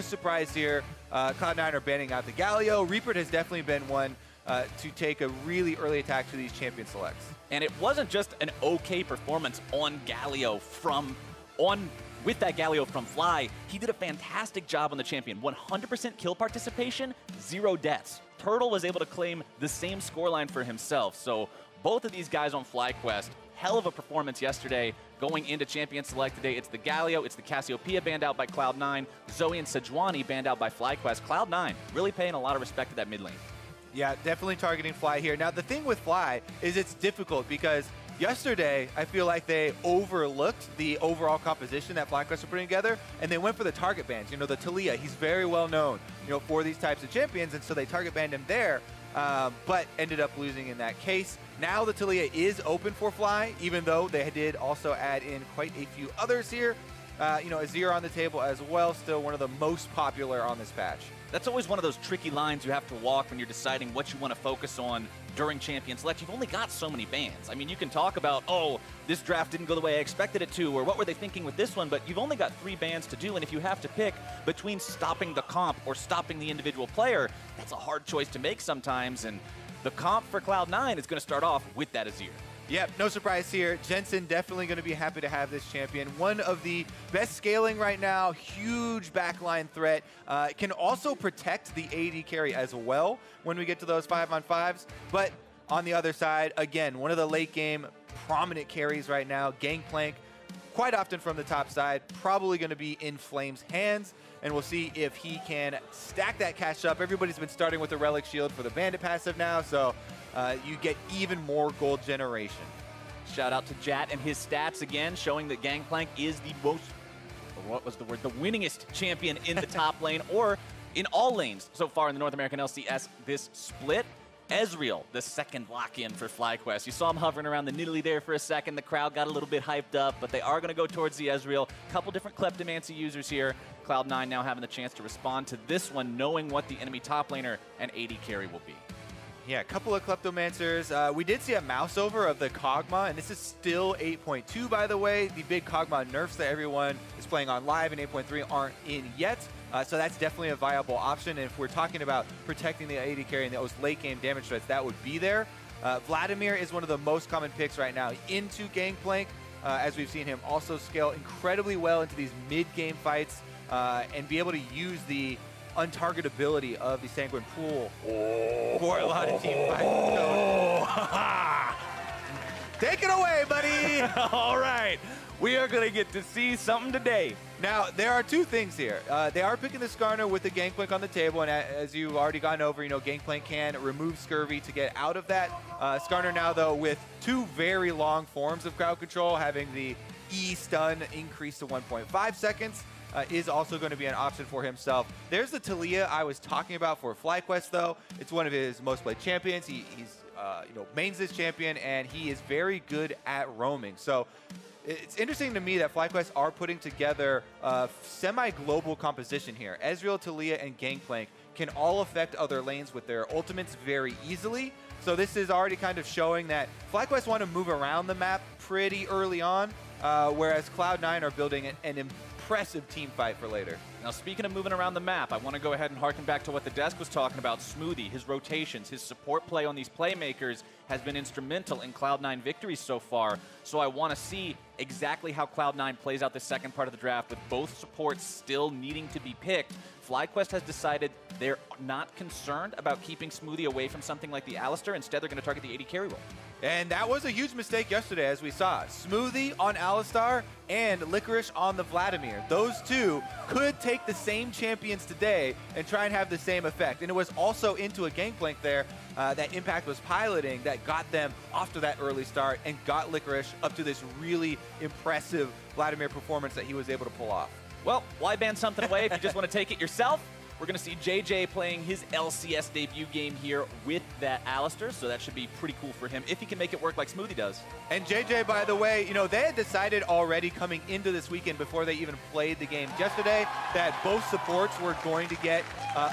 surprise here. Cloud9 are banning out the Galio. Reaper has definitely been one to take a really early attack to these champion selects. And it wasn't just an okay performance on Galio with that Galio from Fly. He did a fantastic job on the champion. 100% kill participation, 0 deaths. Turtle was able to claim the same scoreline for himself. So both of these guys on FlyQuest, hell of a performance yesterday. Going into Champion Select today, it's the Galio, it's the Cassiopeia banned out by Cloud9, Zoe and Sejuani banned out by FlyQuest. Cloud9 really paying a lot of respect to that mid lane. Yeah, definitely targeting Fly here. Now, the thing with Fly is it's difficult because yesterday, I feel like they overlooked the overall composition that FlyQuest are putting together, and they went for the target bans. You know, the Taliyah, he's very well known, for these types of champions, and so they target banned him there, but ended up losing in that case. Now the Taliyah is open for Fly, even though they did also add in quite a few others here. Azir on the table as well, still one of the most popular on this patch. That's always one of those tricky lines you have to walk when you're deciding what you want to focus on during Champion Select. You've only got so many bans. I mean, you can talk about, oh, this draft didn't go the way I expected it to, or what were they thinking with this one, but you've only got 3 bans to do, and if you have to pick between stopping the comp or stopping the individual player, that's a hard choice to make sometimes, and the comp for Cloud9 is going to start off with that Azir. Yep, no surprise here. Jensen definitely going to be happy to have this champion. One of the best scaling right now, huge backline threat. Can also protect the AD carry as well when we get to those 5-on-5s. But on the other side, again, one of the late game prominent carries right now, Gangplank, quite often from the top side, probably going to be in Flame's hands. And we'll see if he can stack that cash up. Everybody's been starting with the Relic Shield for the Bandit passive now, so you get even more gold generation. Shout out to Jat and his stats again, showing that Gangplank is the most, what was the word, the winningest champion in the top lane, or in all lanes so far in the North American LCS this split. Ezreal, the second lock-in for FlyQuest. You saw him hovering around the Nidalee there for a second. The crowd got a little bit hyped up, but they are going to go towards the Ezreal. Couple different Kleptomancy users here. Cloud9 now having the chance to respond to this one, knowing what the enemy top laner and AD carry will be. Yeah, a couple of Kleptomancers. We did see a mouse over of the Kog'Maw, and this is still 8.2, by the way. The big Kog'Maw nerfs that everyone is playing on live in 8.3 aren't in yet. So that's definitely a viable option. And if we're talking about protecting the AD carry and those late game damage threats, that would be there. Vladimir is one of the most common picks right now into Gangplank, as we've seen him also scale incredibly well into these mid-game fights and be able to use the untargetability of the Sanguine Pool for a lot of team fights. Take it away, buddy! All right, we are going to get to see something today. Now, there are 2 things here. They are picking the Skarner with the Gangplank on the table, and as you've already gone over, Gangplank can remove Scurvy to get out of that. Skarner now, though, with 2 very long forms of crowd control, having the E-stun increase to 1.5 seconds, is also going to be an option for himself. There's the Taliyah I was talking about for FlyQuest, though. It's one of his most played champions. He's mains this champion, and he is very good at roaming. So it's interesting to me that FlyQuest are putting together a semi-global composition here. Ezreal, Taliyah, and Gangplank can all affect other lanes with their ultimates very easily. So this is already kind of showing that FlyQuest want to move around the map pretty early on, whereas Cloud9 are building an impressive team fight for later. Now, speaking of moving around the map, I want to go ahead and harken back to what the desk was talking about. Smoothie, his rotations, his support play on these playmakers has been instrumental in Cloud9 victories so far. So I want to see exactly how Cloud9 plays out the second part of the draft with both supports still needing to be picked. FlyQuest has decided they're not concerned about keeping Smoothie away from something like the Alistar. Instead, they're going to target the AD carry role. And that was a huge mistake yesterday, as we saw. Smoothie on Alistar and Licorice on the Vladimir. Those 2 could take the same champions today and try and have the same effect. And it was also into a Gangplank there that Impact was piloting that got them off to that early start and got Licorice up to this really impressive Vladimir performance that he was able to pull off. Well, why ban something away if you just want to take it yourself? We're going to see JayJ playing his LCS debut game here with that Alistar, so that should be pretty cool for him if he can make it work like Smoothie does. And JayJ, by the way, they had decided already coming into this weekend before they even played the game yesterday that both supports were going to get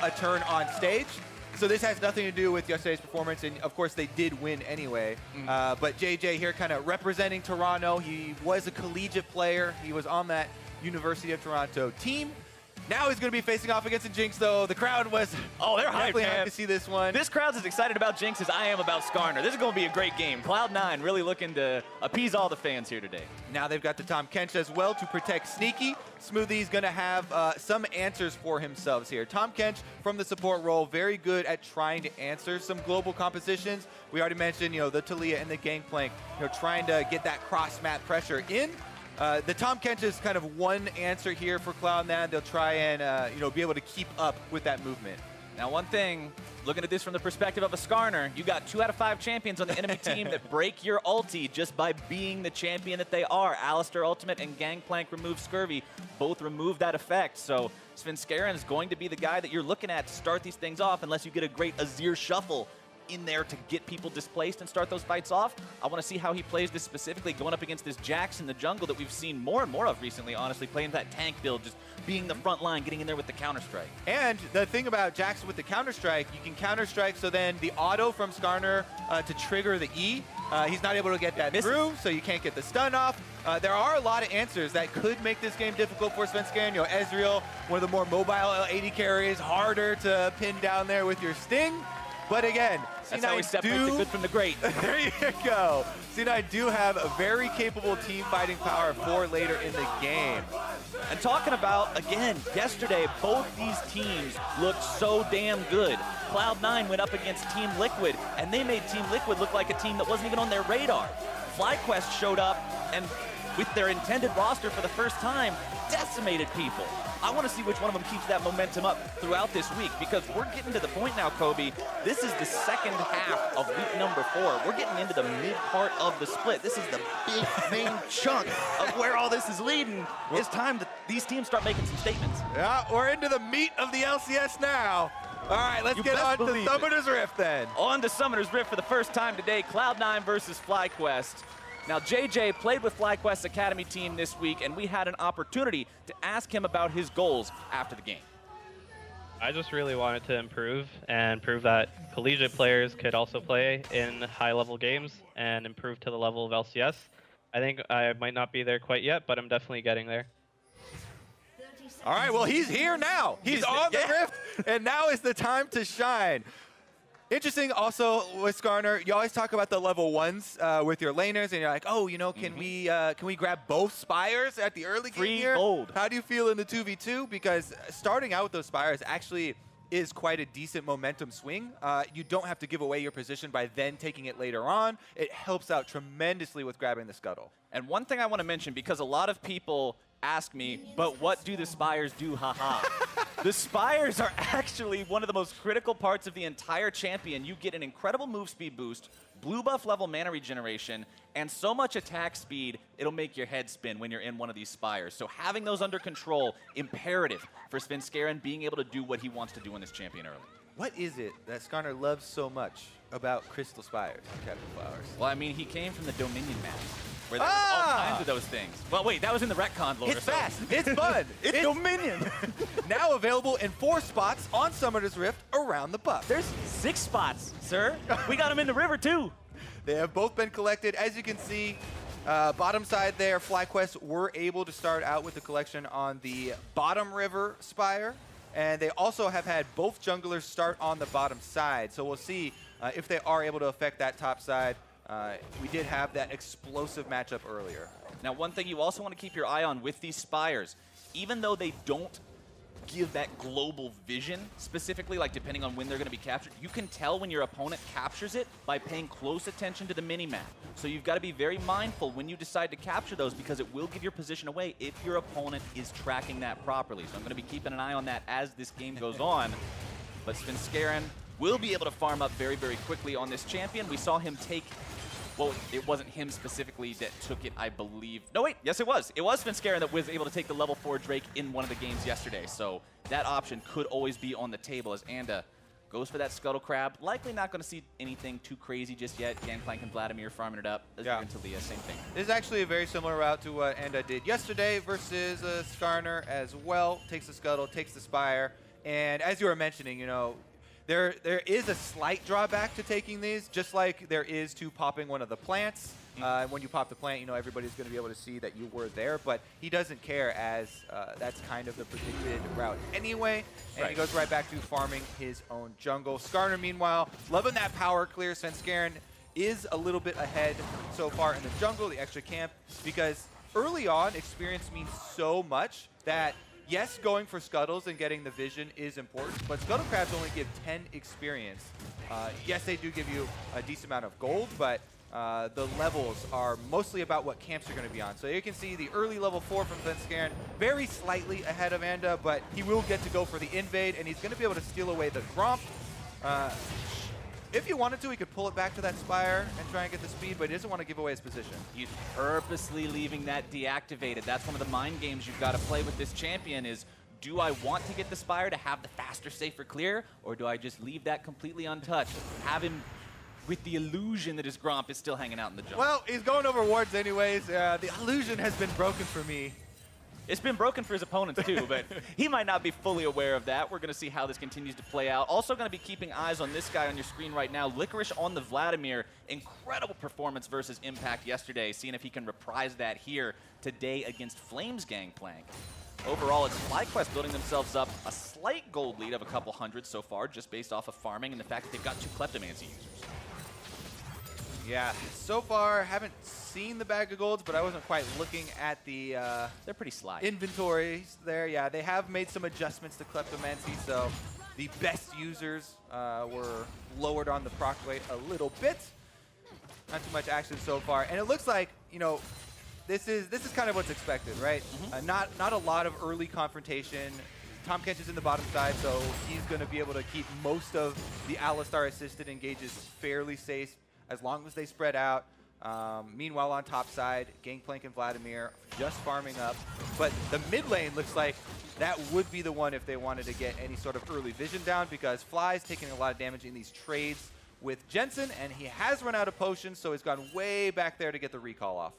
a turn on stage. So this has nothing to do with yesterday's performance, and of course they did win anyway. But JayJ here kind of representing Toronto. He was a collegiate player. He was on that University of Toronto team. Now he's going to be facing off against a Jinx, though. The crowd was they're hyped, definitely man. hyped to see this one. This crowd's as excited about Jinx as I am about Skarner. This is going to be a great game. Cloud9 really looking to appease all the fans here today. Now they've got the Tahm Kench as well to protect Sneaky. Smoothie's going to have some answers for himself here. Tahm Kench from the support role, very good at trying to answer some global compositions. We already mentioned, the Taliyah and the Gangplank, trying to get that cross-map pressure in. The Tahm Kench is kind of one answer here for Cloud9. They'll try and be able to keep up with that movement. Now, one thing, looking at this from the perspective of a Skarner, you got 2 out of 5 champions on the enemy team that break your ulti just by being the champion that they are. Alistar ultimate and Gangplank remove Scurvy. Both remove that effect. So Svenskeren is going to be the guy that you're looking at to start these things off unless you get a great Azir shuffle in there to get people displaced and start those fights off. I want to see how he plays this specifically going up against this Jax in the jungle that we've seen more and more of recently, honestly, playing that tank build, just being the front line, getting in there with the Counter-Strike. And the thing about Jax with the Counter-Strike, you can Counter-Strike, so then the auto from Skarner to trigger the E, he's not able to get that through, so you can't get the stun off. There are a lot of answers that could make this game difficult for Svenskeren. Ezreal, one of the more mobile AD carries, harder to pin down there with your Sting. But again, that's how we separate the good from the great. There you go. C9 do have a very capable team fighting power for later in the game. And talking about, again, yesterday, both these teams looked so damn good. Cloud9 went up against Team Liquid, and they made Team Liquid look like a team that wasn't even on their radar. FlyQuest showed up, and with their intended roster for the first time, decimated people. I want to see which one of them keeps that momentum up throughout this week, because we're getting to the point now, Kobe. This is the second half of week number 4. We're getting into the mid part of the split. This is the big main chunk of where all this is leading. It's time that these teams start making some statements. Yeah, we're into the meat of the LCS now. All right, let's get on to Summoner's Rift then. On to Summoner's Rift for the first time today, Cloud9 versus FlyQuest. Now, JayJ played with FlyQuest's Academy team this week, and we had an opportunity to ask him about his goals after the game. I just really wanted to improve and prove that collegiate players could also play in high-level games and improve to the level of LCS. I think I might not be there quite yet, but I'm definitely getting there. All right, well, he's here now. He's on the Rift, and now is the time to shine. Interesting also with Skarner, you always talk about the level 1s with your laners, and you're like, oh, can we grab both Spires at the early game here? Gold. How do you feel in the 2v2? Because starting out with those Spires actually is quite a decent momentum swing. You don't have to give away your position by then taking it later on. It helps out tremendously with grabbing the Scuttle. And one thing I want to mention, because a lot of people ask me, but what do the Spires do, haha? The Spires are actually one of the most critical parts of the entire champion. You get an incredible move speed boost, blue buff level mana regeneration, and so much attack speed, it'll make your head spin when you're in one of these Spires. So having those under control, imperative for Svenskeren being able to do what he wants to do in this champion early. What is it that Skarner loves so much about Crystal Spires and Captain Flowers? Well, I mean, he came from the Dominion map, where there was all kinds of those things. Well, wait, that was in the retcon lore. It's fast. It's fun. It's Dominion. Now available in 4 spots on Summoner's Rift around the buff. There's 6 spots, sir. We got them in the river, too. They have both been collected. As you can see, bottom side there, FlyQuest were able to start out with the collection on the bottom river Spire. And they also have had both junglers start on the bottom side. So we'll see if they are able to affect that top side. We did have that explosive matchup earlier. Now, one thing you also want to keep your eye on with these Spires, even though they don't give that global vision specifically, like depending on when they're going to be captured, you can tell when your opponent captures it by paying close attention to the mini-map. So you've got to be very mindful when you decide to capture those, because it will give your position away if your opponent is tracking that properly. So I'm going to be keeping an eye on that as this game goes on. But Svenskeren will be able to farm up very, very quickly on this champion. We saw him take... Well, it wasn't him specifically that took it, I believe. No, wait. Yes, it was. It was Svenskeren that was able to take the level 4 Drake in one of the games yesterday. So that option could always be on the table as Anda goes for that Scuttle Crab. Likely not going to see anything too crazy just yet. Gangplank and Vladimir farming it up. Azir and Taliyah, same thing. This is actually a very similar route to what Anda did yesterday versus Skarner as well. Takes the Scuttle, takes the Spire. And as you were mentioning, there is a slight drawback to taking these, just like there is to popping one of the plants. When you pop the plant, you know, everybody's going to be able to see that you were there, but he doesn't care, as that's kind of the predicted route anyway, and he goes right back to farming his own jungle. Skarner, meanwhile, loving that power clear. Svenskeren is a little bit ahead so far in the jungle, the extra camp, because early on, experience means so much that, yes, going for scuttles and getting the vision is important, but scuttle crabs only give 10 experience. Yes, they do give you a decent amount of gold, but the levels are mostly about what camps you're going to be on. So you can see the early level 4 from Svenskeren, very slightly ahead of Anda, but he will get to go for the invade, and he's going to be able to steal away the Gromp. If he wanted to, he could pull it back to that Spire and try and get the speed, but he doesn't want to give away his position. He's purposely leaving that deactivated. That's one of the mind games you've got to play with this champion is, do I want to get the Spire to have the faster, safer clear, or do I just leave that completely untouched? Have him with the illusion that his Gromp is still hanging out in the jungle. Well, he's going over wards anyways. The illusion has been broken for me. It's been broken for his opponents too, but he might not be fully aware of that. We're going to see how this continues to play out. Also going to be keeping eyes on this guy on your screen right now, Licorice on the Vladimir. Incredible performance versus Impact yesterday, seeing if he can reprise that here today against Flame's Gangplank. Overall, it's FlyQuest building themselves up a slight gold lead of a couple hundred so far, just based off of farming and the fact that they've got 2 Kleptomancy users. Yeah, so far haven't seen the bag of golds, but I wasn't quite looking at the they're pretty sly inventories there. Yeah, they have made some adjustments to Kleptomancy, so the best users were lowered on the proc rate a little bit. Not too much action so far, and it looks like, you know, this is kind of what's expected, right? Not a lot of early confrontation. Tahm Kench is in the bottom side, so he's going to be able to keep most of the Alistar assisted engages fairly safe as long as they spread out. Meanwhile, on top side, Gangplank and Vladimir just farming up. But the mid lane looks like that would be the one if they wanted to get any sort of early vision down, because Fly's taking a lot of damage in these trades with Jensen, and he has run out of potions, so he's gone way back there to get the recall off.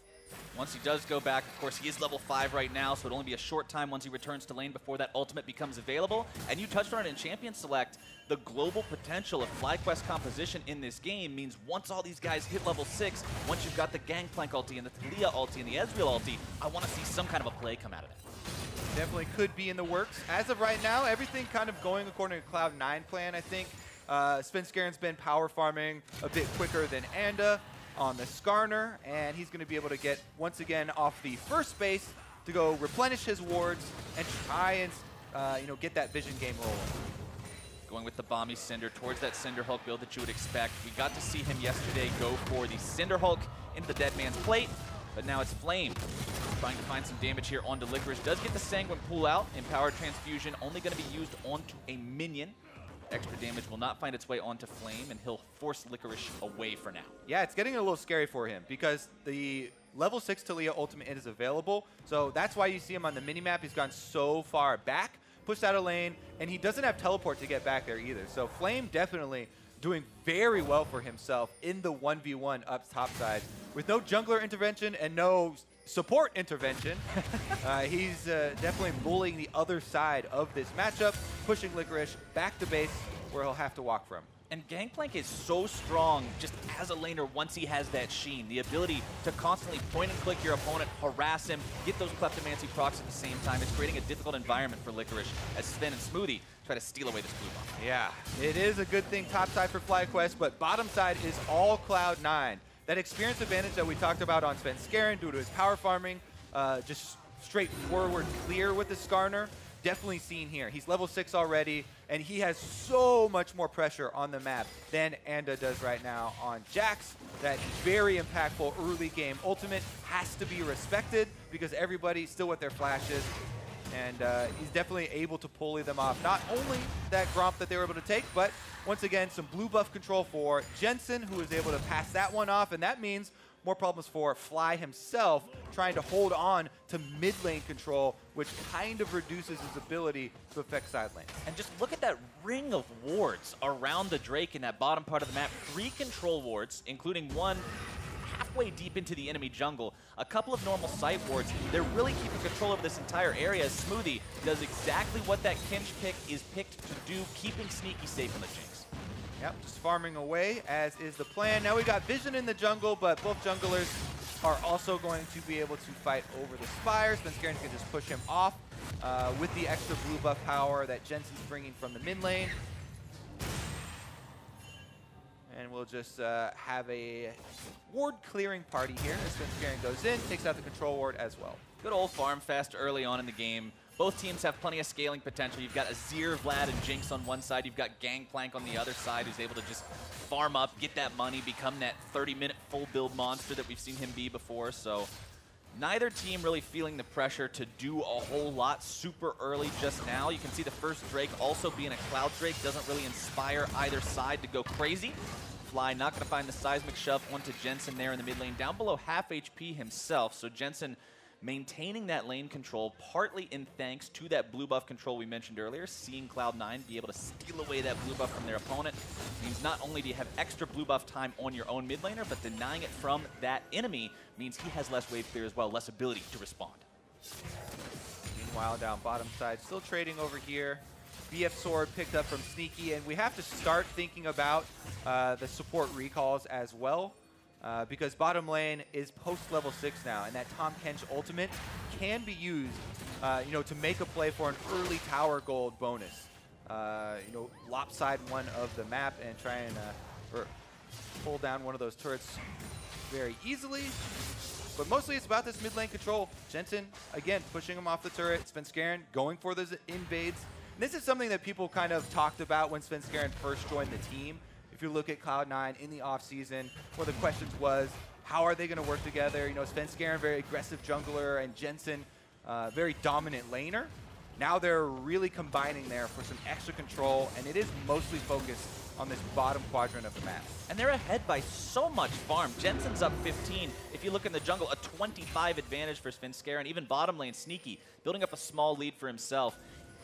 Once he does go back, of course, he is level 5 right now, so it'll only be a short time once he returns to lane before that ultimate becomes available. And you touched on it in Champion Select. The global potential of FlyQuest composition in this game means once all these guys hit level 6, once you've got the Gangplank ulti and the Taliyah ulti and the Ezreal ulti, I want to see some kind of a play come out of it. Definitely could be in the works. As of right now, everything kind of going according to Cloud9 plan, I think. Svenskeren's been power farming a bit quicker than Anda on the Skarner, and he's going to be able to get, once again, off the first base to go replenish his wards and try and you know, get that vision game rolling. Going with the Bomby Cinder towards that Cinder Hulk build that you would expect. We got to see him yesterday go for the Cinder Hulk into the Dead Man's Plate, but now it's Flame trying to find some damage here onto Licorice. Does get the Sanguine pull out. Empowered Transfusion only going to be used onto a minion. Extra damage will not find its way onto Flame, and he'll force Licorice away for now. Yeah, it's getting a little scary for him because the level 6 Taliyah ultimate is available, so that's why you see him on the minimap. He's gone so far back, pushed out of lane, and he doesn't have teleport to get back there either. So Flame definitely doing very well for himself in the 1v1 up top side. With no jungler intervention and no support intervention, he's definitely bullying the other side of this matchup, pushing Licorice back to base where he'll have to walk from. And Gangplank is so strong just as a laner once he has that sheen. The ability to constantly point and click your opponent, harass him, get those Kleptomancy procs at the same time. It's creating a difficult environment for Licorice as Sven and Smoothie try to steal away this blue buff. Yeah, it is a good thing top side for FlyQuest, but bottom side is all Cloud9. That experience advantage that we talked about on Svenskeren due to his power farming, just straightforward clear with the Skarner, definitely seen here. He's level 6 already, and he has so much more pressure on the map than Anda does right now on Jax. That very impactful early game ultimate has to be respected because everybody's still with their flashes, and he's definitely able to pulley them off. Not only that Gromp that they were able to take, but once again, some blue buff control for Jensen, who was able to pass that one off, and that means more problems for Fly himself, trying to hold on to mid lane control, which kind of reduces his ability to affect side lanes. And just look at that ring of wards around the Drake in that bottom part of the map. 3 control wards, including one halfway deep into the enemy jungle. A couple of normal sight wards. They're really keeping control over this entire area. Smoothie does exactly what that Kench pick is picked to do, keeping Sneaky safe on the Jinx. Yep, just farming away, as is the plan. Now we got Vision in the jungle, but both junglers are also going to be able to fight over the Spire. Svenskeren can just push him off with the extra blue buff power that Jensen's bringing from the mid lane. And we'll just have a ward clearing party here as Svenskeren goes in, takes out the control ward as well. Good old farm fest early on in the game. Both teams have plenty of scaling potential. You've got Azir, Vlad, and Jinx on one side. You've got Gangplank on the other side who's able to just farm up, get that money, become that 30-minute full build monster that we've seen him be before. So neither team really feeling the pressure to do a whole lot super early just now. You can see the first Drake also being a Cloud Drake doesn't really inspire either side to go crazy. Fly not going to find the seismic shove onto Jensen there in the mid lane, down below half HP himself. So Jensen maintaining that lane control, partly in thanks to that blue buff control we mentioned earlier. Seeing Cloud9 be able to steal away that blue buff from their opponent means not only do you have extra blue buff time on your own mid laner, but denying it from that enemy means he has less wave clear as well, less ability to respond. Meanwhile, down bottom side, still trading over here. BF Sword picked up from Sneaky, and we have to start thinking about the support recalls as well. Because bottom lane is post level 6 now, and that Tahm Kench ultimate can be used, to make a play for an early tower gold bonus. Lopside one of the map and try and pull down one of those turrets very easily. But mostly it's about this mid lane control. Jensen, again, pushing him off the turret. Svenskeren going for those invades. And this is something that people kind of talked about when Svenskeren first joined the team. If you look at Cloud9 in the offseason, one of the questions was, how are they going to work together? Svenskeren, very aggressive jungler, and Jensen, very dominant laner. Now they're really combining there for some extra control, and it is mostly focused on this bottom quadrant of the map. And they're ahead by so much farm. Jensen's up 15. If you look in the jungle, a 25 advantage for Svenskeren. Even bottom lane, Sneaky, building up a small lead for himself.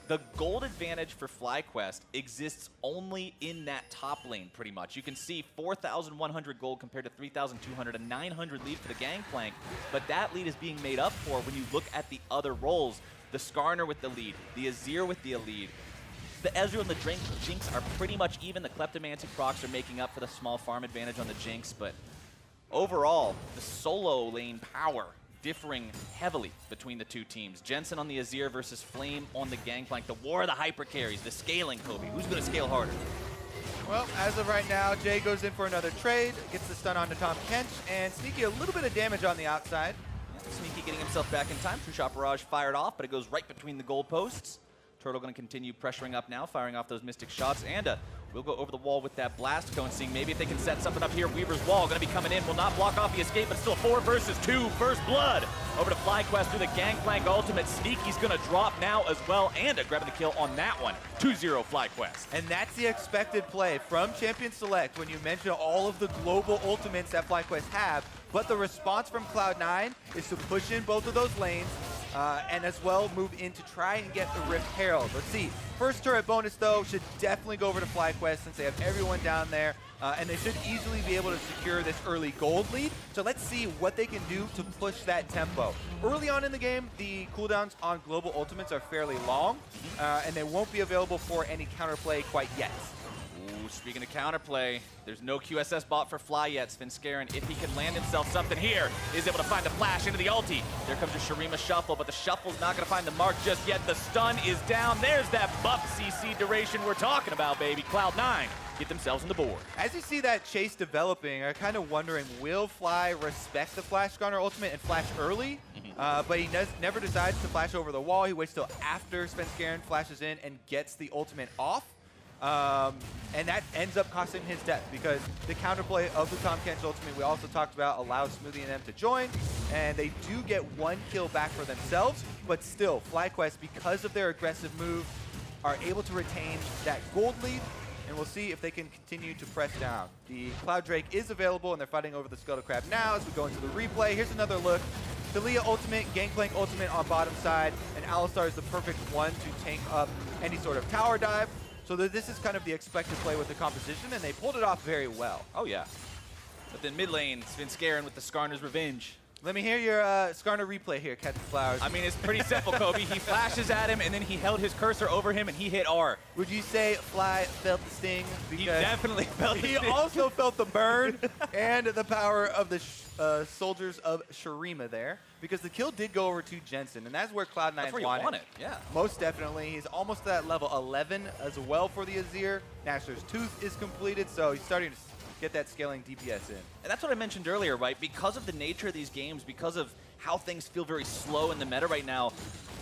The gold advantage for FlyQuest exists only in that top lane, pretty much. You can see 4,100 gold compared to 3,200, a 900 lead for the Gangplank, but that lead is being made up for when you look at the other roles. The Skarner with the lead, the Azir with the lead. The Ezreal and the Jinx are pretty much even. The Kleptomancy procs are making up for the small farm advantage on the Jinx, but overall, the solo lane power differing heavily between the two teams. Jensen on the Azir versus Flame on the Gangplank. The war of the hyper carries, the scaling, Kobe. Who's going to scale harder? Well, as of right now, Jay goes in for another trade, gets the stun onto Tahm Kench, and Sneaky a little bit of damage on the outside. Yeah, Sneaky getting himself back in time. True Shot Barrage fired off, but it goes right between the goalposts. Turtle going to continue pressuring up now, firing off those Mystic shots, and we'll go over the wall with that blast cone, seeing maybe if they can set something up here. Weaver's wall going to be coming in, will not block off the escape, but still 4 versus 2, first blood. Over to FlyQuest through the Gangplank ultimate. Sneaky's going to drop now as well, and grabbing the kill on that one. 2-0 FlyQuest. And that's the expected play from Champion Select when you mention all of the global ultimates that FlyQuest have, but the response from Cloud9 is to push in both of those lanes, and as well move in to try and get the Rift Herald. Let's see. First turret bonus, though, should definitely go over to FlyQuest since they have everyone down there, and they should easily be able to secure this early gold lead. So let's see what they can do to push that tempo. Early on in the game, the cooldowns on global ultimates are fairly long, and they won't be available for any counterplay quite yet. Ooh, speaking of counterplay, there's no QSS bot for Fly yet. Svenskeren, if he can land himself something here, is able to find a flash into the ulti. There comes a Shurima Shuffle, but the Shuffle's not going to find the mark just yet. The stun is down. There's that buff CC duration we're talking about, baby. Cloud9 get themselves on the board. As you see that chase developing, I'm kind of wondering, will Fly respect the Flash Skarner ultimate and flash early? But he never decides to flash over the wall. He waits till after Svenskeren flashes in and gets the ultimate off. And that ends up costing his death because the counterplay of the Tahm Kench ultimate we also talked about allows Smoothie and them to join, and they do get 1 kill back for themselves, but still, FlyQuest, because of their aggressive move, are able to retain that gold lead, and we'll see if they can continue to press down. The Cloud Drake is available, and they're fighting over the Scuttle Crab now as we go into the replay. Here's another look. Taliyah ultimate, Gangplank ultimate on bottom side, and Alistar is the perfect one to tank up any sort of tower dive. So this is kind of the expected play with the composition, and they pulled it off very well. Oh, yeah. But then mid lane, Svenskeren with the Skarner's Revenge. Let me hear your Skarner replay here, Captain Flowers. I mean, it's pretty simple, Kobe. He flashes at him, and then he held his cursor over him, and he hit R. Would you say Fly felt the sting? He definitely felt the sting. He also felt the burn and the power of the soldiers of Shurima there, because the kill did go over to Jensen, and that's where Cloud9 That's where you want it, yeah. Most definitely. He's almost to that level 11 as well for the Azir. Nashor's Tooth is completed, so he's starting to get that scaling DPS in. And that's what I mentioned earlier, right? Because of the nature of these games, because of how things feel very slow in the meta right now,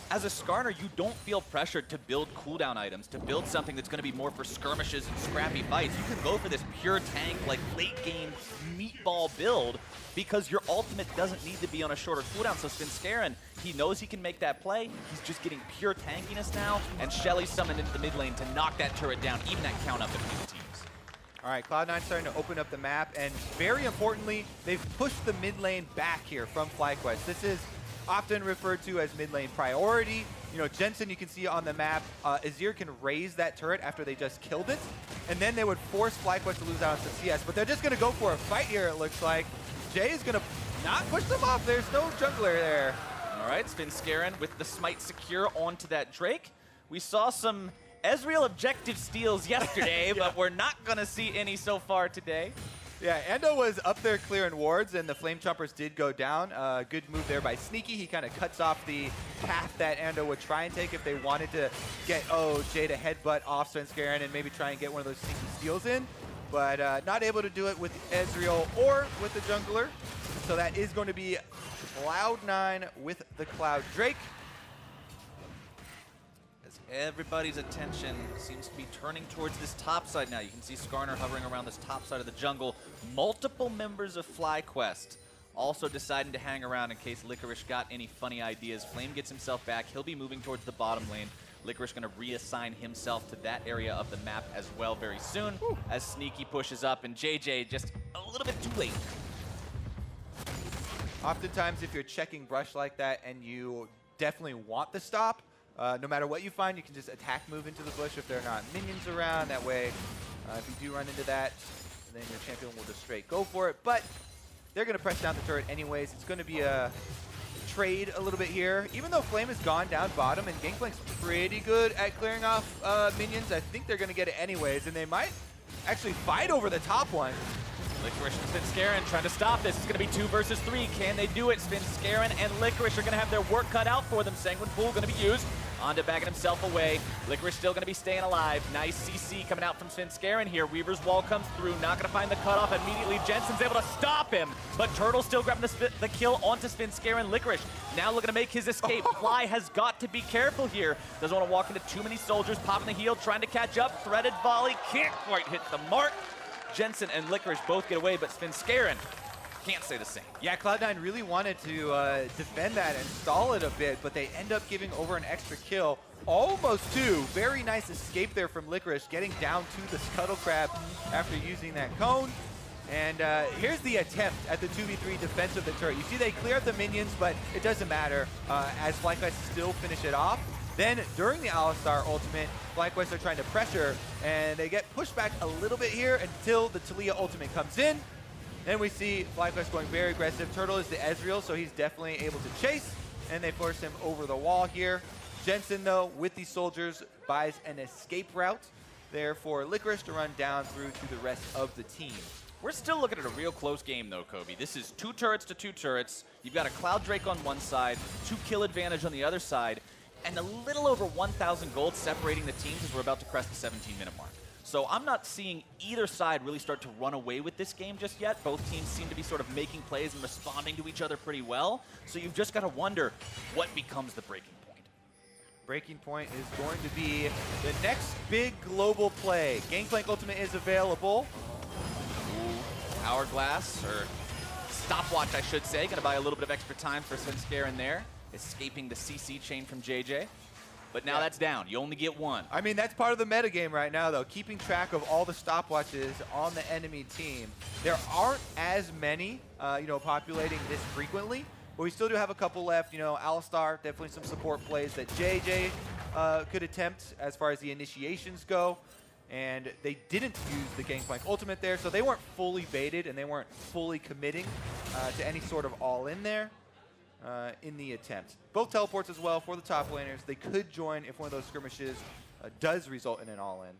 as a Skarner, you don't feel pressured to build cooldown items, to build something that's going to be more for skirmishes and scrappy fights. You can go for this pure tank, like late-game meatball build, because your ultimate doesn't need to be on a shorter cooldown. So Svenskeren, he knows he can make that play. He's just getting pure tankiness now, and Shelly's summoned into the mid lane to knock that turret down, even that count up between the teams. All right, Cloud9 starting to open up the map, and very importantly, they've pushed the mid lane back here from FlyQuest. This is often referred to as mid lane priority. You know, Jensen, you can see on the map, Azir can raise that turret after they just killed it, and then they would force FlyQuest to lose out on some CS, but they're just going to go for a fight here, it looks like. Jay is going to not push them off. There's no jungler there. All right, Svenskeren with the smite secure onto that Drake. We saw some Ezreal objective steals yesterday, yeah. but we're not going to see any so far today. Yeah, Endo was up there clearing wards, and the Flame Choppers did go down. Good move there by Sneaky. He kind of cuts off the path that Endo would try and take if they wanted to get, Jay to headbutt off Svenskeren and maybe try and get one of those sneaky steals in. But not able to do it with Ezreal or with the jungler. So that is going to be Cloud9 with the Cloud Drake. Everybody's attention seems to be turning towards this top side now. You can see Skarner hovering around this top side of the jungle. Multiple members of FlyQuest also deciding to hang around in case Licorice got any funny ideas. Flame gets himself back. He'll be moving towards the bottom lane. Licorice going to reassign himself to that area of the map as well very soon. Whew. As Sneaky pushes up, and JayJ just a little bit too late. Oftentimes, if you're checking brush like that and you definitely want the stop, no matter what you find, you can just attack move into the bush if there are not minions around. That way, if you do run into that, then your champion will just straight go for it. But they're going to press down the turret anyways. It's going to be a trade a little bit here. Even though Flame has gone down bottom and Gangplank's pretty good at clearing off minions, I think they're going to get it anyways. And they might actually fight over the top one. Licorice and Svenskeren trying to stop this. It's going to be 2 versus 3. Can they do it? Svenskeren and Licorice are going to have their work cut out for them. Sanguine Pool going to be used. Onda backing himself away. Licorice still going to be staying alive. Nice CC coming out from Svenskeren here. Weaver's wall comes through. Not going to find the cutoff immediately. Jensen's able to stop him, but Turtle still grabbing the kill onto Svenskeren. Licorice now looking to make his escape. Fly has got to be careful here. Doesn't want to walk into too many soldiers. Popping the heel, trying to catch up. Threaded volley. Can't quite hit the mark. Jensen and Licorice both get away, but Svenskeren can't say the same. Yeah, Cloud9 really wanted to defend that and stall it a bit, but they end up giving over an extra kill. Almost 2. Very nice escape there from Licorice, getting down to the Scuttle Crab after using that cone. And here's the attempt at the 2v3 defense of the turret. You see they clear out the minions, but it doesn't matter as FlyQuest still finish it off. Then, during the Alistar ultimate, FlyQuest are trying to pressure, and they get pushed back a little bit here until the Taliyah ultimate comes in. Then we see FlyQuest going very aggressive. Turtle is the Ezreal, so he's definitely able to chase, and they force him over the wall here. Jensen, though, with these soldiers, buys an escape route there for Licorice to run down through to the rest of the team. We're still looking at a real close game, though, Kobe. This is 2 turrets to 2 turrets. You've got a Cloud Drake on one side, 2 kill advantage on the other side, and a little over 1,000 gold separating the teams as we're about to crest the 17-minute mark. So I'm not seeing either side really start to run away with this game just yet. Both teams seem to be sort of making plays and responding to each other pretty well. So you've just got to wonder what becomes the breaking point. Breaking point is going to be the next big global play. Gangplank ultimate is available. Ooh, hourglass, or stopwatch, I should say. Going to buy a little bit of extra time for Svenskeren there. Escaping the CC chain from JayJ. But now that's down. You only get 1. I mean, that's part of the metagame right now, though. Keeping track of all the stopwatches on the enemy team. There aren't as many, populating this frequently. But we still do have a couple left. You know, Alistar, definitely some support plays that JayJ could attempt as far as the initiations go. and they didn't use the Gangplank ultimate there, so they weren't fully baited and they weren't fully committing to any sort of all-in there in the attempt. Both teleports as well for the top laners. They could join if one of those skirmishes does result in an all-in.